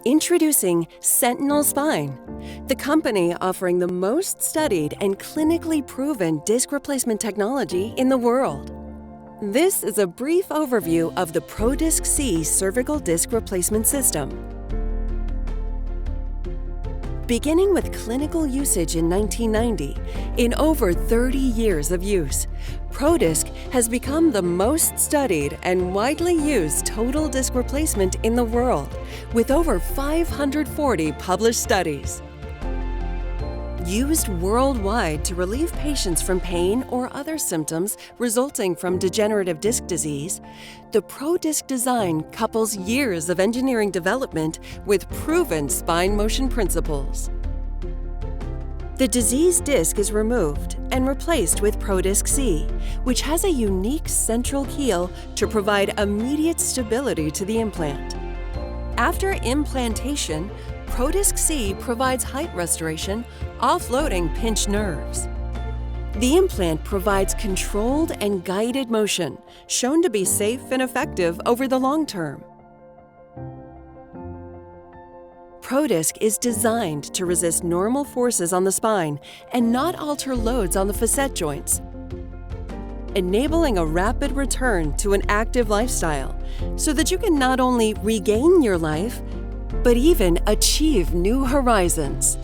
Introducing Centinel Spine, the company offering the most studied and clinically proven disc replacement technology in the world. This is a brief overview of the prodisc C cervical disc replacement system. Beginning with clinical usage in 1990, in over 30 years of use, prodisc has become the most studied and widely used total disc replacement in the world, with over 540 published studies. Used worldwide to relieve patients from pain or other symptoms resulting from degenerative disc disease, the prodisc design couples years of engineering development with proven spine motion principles. The diseased disc is removed and replaced with prodisc C, which has a unique central keel to provide immediate stability to the implant. After implantation, prodisc C provides height restoration, offloading pinched nerves. The implant provides controlled and guided motion, shown to be safe and effective over the long term. Prodisc is designed to resist normal forces on the spine and not alter loads on the facet joints, enabling a rapid return to an active lifestyle so that you can not only regain your life, but even achieve new horizons.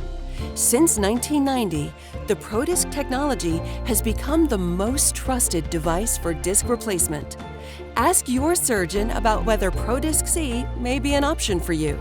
Since 1990, the prodisc technology has become the most trusted device for disc replacement. Ask your surgeon about whether prodisc C may be an option for you.